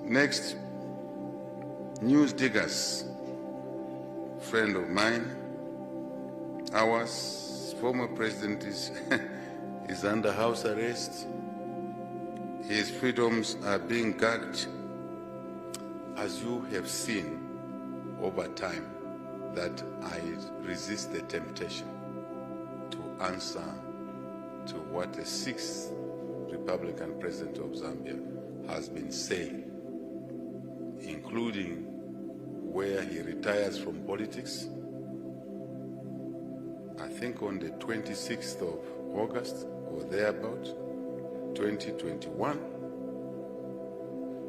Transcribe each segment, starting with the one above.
Next, news diggers, friend of mine, ours, former president is under house arrest. His freedoms are being gagged. As you have seen over time, that I resist the temptation to answer to what the 6th Republican president of Zambia has been saying, including where he retires from politics. I think on the 26th of August or thereabout, 2021.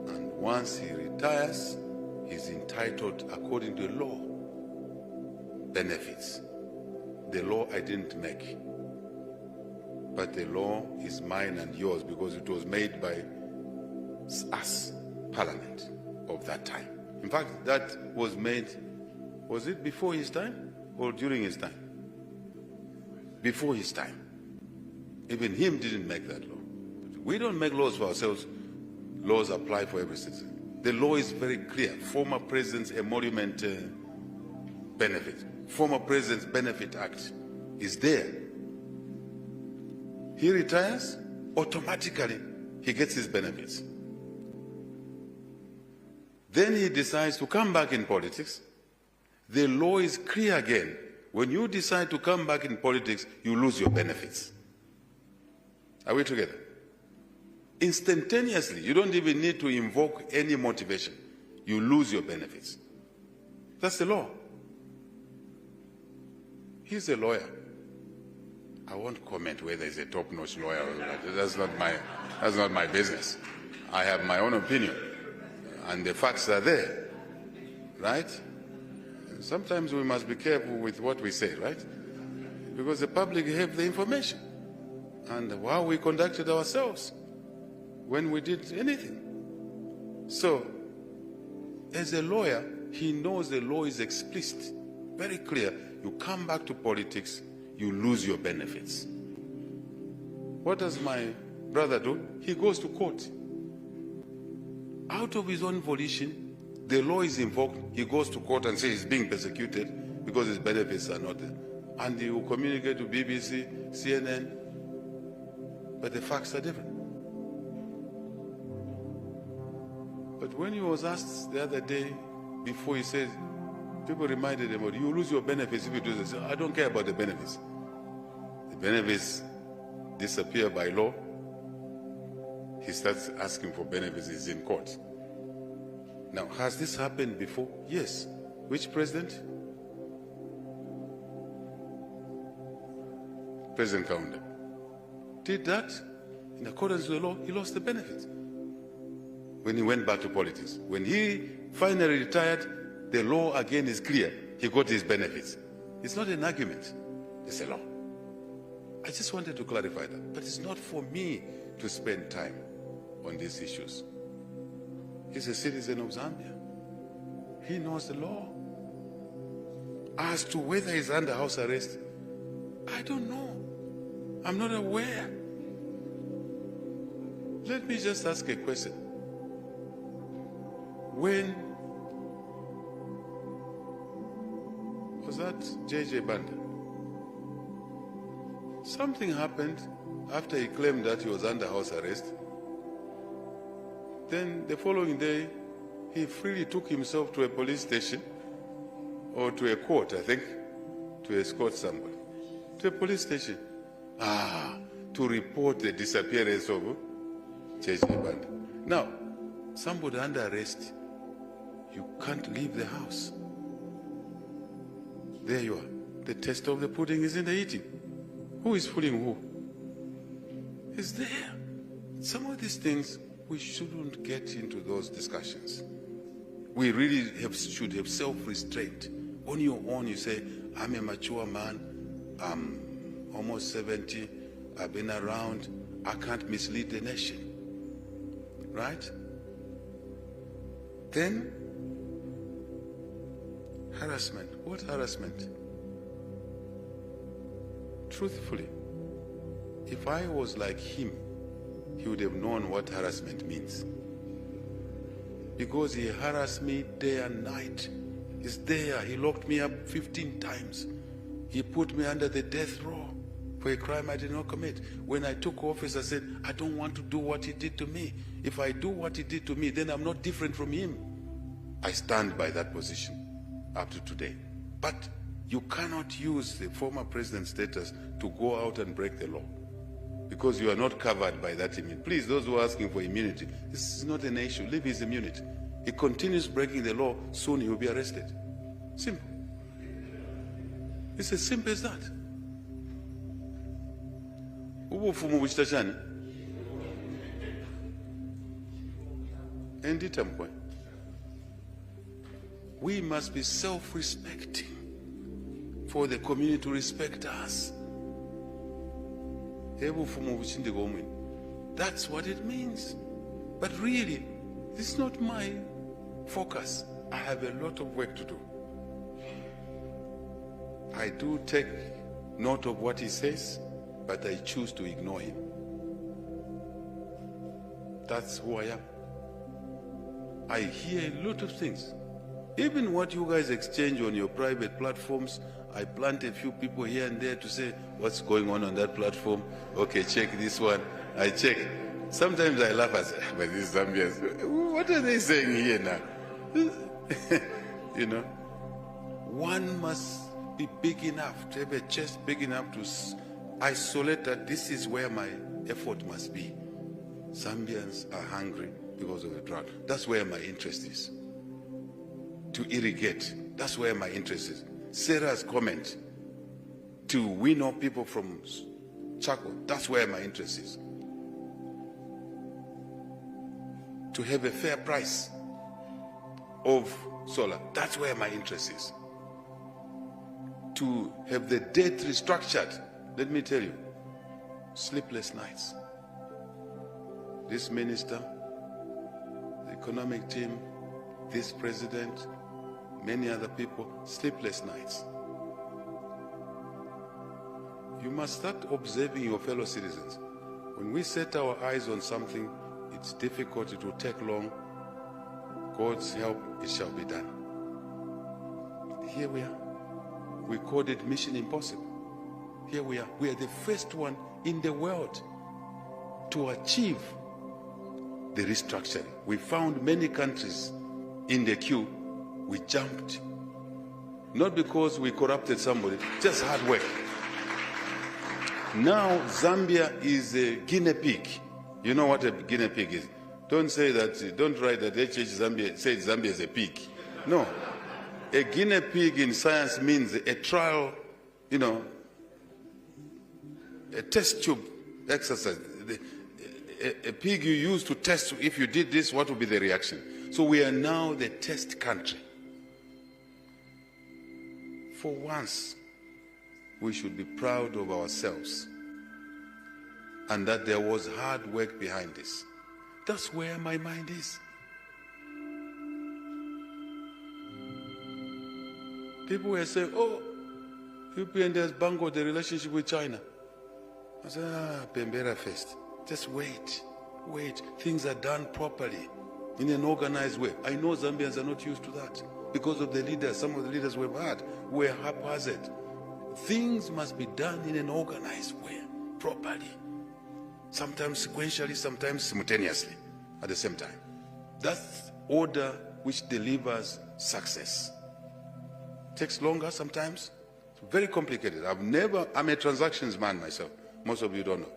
And once he retires, he's entitled, according to law, benefits. The law I didn't make, but the law is mine and yours because it was made by us, Parliament of that time. In fact, that was made, was it before his time or during his time? Before his time. Even him didn't make that law. We don't make laws for ourselves. Laws apply for every citizen. The law is very clear. Former president's emolument benefit, former president's benefit act is there. He retires, automatically he gets his benefits. Then he decides to come back in politics. The law is clear again. When you decide to come back in politics, you lose your benefits. Are we together? Instantaneously, you don't even need to invoke any motivation. You lose your benefits. That's the law. He's a lawyer. I won't comment whether he's a top-notch lawyer or not. That's not my business. I have my own opinion, and the facts are there, right? Sometimes we must be careful with what we say, right? Because the public have the information and how we conducted ourselves when we did anything. So, as a lawyer, he knows the law is explicit, very clear. You come back to politics, you lose your benefits. What does my brother do? He goes to court. Out of his own volition, the law is invoked, he goes to court and says he's being persecuted because his benefits are not there. And he will communicate to BBC, CNN, but the facts are different. But when he was asked the other day, before he said, people reminded him, you lose your benefits if you do this. I don't care about the benefits. The benefits disappear by law. He starts asking for benefits, he's in court. Now, has this happened before? Yes. Which president? President Kaunda did that in accordance with the law. He lost the benefits when he went back to politics. When he finally retired, the law again is clear. He got his benefits. It's not an argument. It's a law. I just wanted to clarify that. But it's not for me to spend time on these issues. He's a citizen of Zambia. He knows the law. As to whether he's under house arrest, I don't know. I'm not aware. Let me just ask a question. When was that JJ Banda? Something happened after he claimed that he was under house arrest. Then the following day, he freely took himself to a police station or to a court, I think, to escort somebody. To a police station. To report the disappearance of JJ Banda. Now, somebody under arrest, you can't leave the house. There you are. The taste of the pudding is in the eating. Who is fooling who? It's there. Some of these things, we shouldn't get into those discussions. We really should have self-restraint. On your own, you say, I'm a mature man, I'm almost 70, I've been around, I can't mislead the nation. Right? Then, harassment. What harassment? Truthfully, if I was like him, he would have known what harassment means. because he harassed me day and night. He's there. He locked me up 15 times. He put me under the death row for a crime I did not commit. When I took office, I said, I don't want to do what he did to me. If I do what he did to me, then I'm not different from him. I stand by that position up to today. But you cannot use the former president's status to go out and break the law, because you are not covered by that immunity. Please, those who are asking for immunity, this is not an issue. Leave his immunity. He continues breaking the law, soon he will be arrested. Simple. It's as simple as that. Ubufumu buchita chani? Enditambwe. We must be self-respecting for the community to respect us. That's what it means. But really, this is not my focus. I have a lot of work to do. I do take note of what he says, but I choose to ignore him. That's who I am. I hear a lot of things. Even what you guys exchange on your private platforms, I plant a few people here and there to say, what's going on that platform? Okay, check this one. I check. Sometimes I laugh and say, but these Zambians, what are they saying here now? You know, one must be big enough, to have a chest big enough to isolate that this is where my effort must be. Zambians are hungry because of the drought. That's where my interest is. To irrigate, that's where my interest is. Sarah's comment, to win off people from Chaco, that's where my interest is. To have a fair price of solar, that's where my interest is. To have the debt restructured, let me tell you, sleepless nights. This minister, the economic team, this president, many other people, sleepless nights. You must start observing your fellow citizens. When we set our eyes on something, it's difficult, it will take long. God's help, it shall be done. Here we are. We called it Mission Impossible. Here we are. We are the first one in the world to achieve the restructuring. We found many countries in the queue. We jumped. Not because we corrupted somebody, just hard work. Now Zambia is a guinea pig. You know what a guinea pig is? Don't say that, don't write that HH Zambia says Zambia is a pig. No. A guinea pig in science means a trial, you know, a test tube exercise. A pig you use to test if you did this, what would be the reaction? So we are now the test country. For once, we should be proud of ourselves and that there was hard work behind this. That's where my mind is. People were saying, oh, UPND has bungled the relationship with China. I said, Pembera first. Just wait. Things are done properly, in an organized way. I know Zambians are not used to that because of the leaders. Some of the leaders we've had were haphazard. Things must be done in an organized way, properly. Sometimes sequentially, sometimes simultaneously, at the same time. That's order which delivers success. Takes longer sometimes. It's very complicated. I'm a transactions man myself. Most of you don't know.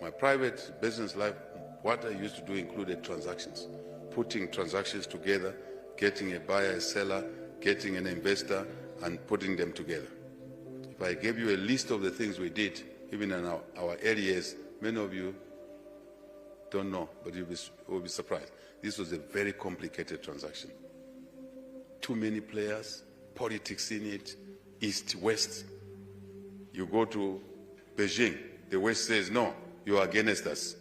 My private business life, what I used to do included transactions. Putting transactions together, getting a buyer, a seller, getting an investor, and putting them together. If I gave you a list of the things we did, even in our early years, many of you don't know, but you will be surprised. This was a very complicated transaction. Too many players, politics in it, East, West. You go to Beijing, the West says, no, you are against us.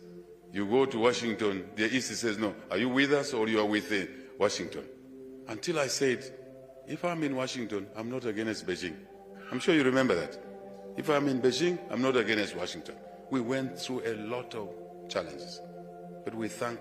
You go to Washington, the East says, no, are you with us or you are with Washington? Until I said, if I'm in Washington, I'm not against Beijing. I'm sure you remember that. If I'm in Beijing, I'm not against Washington. We went through a lot of challenges, but we thank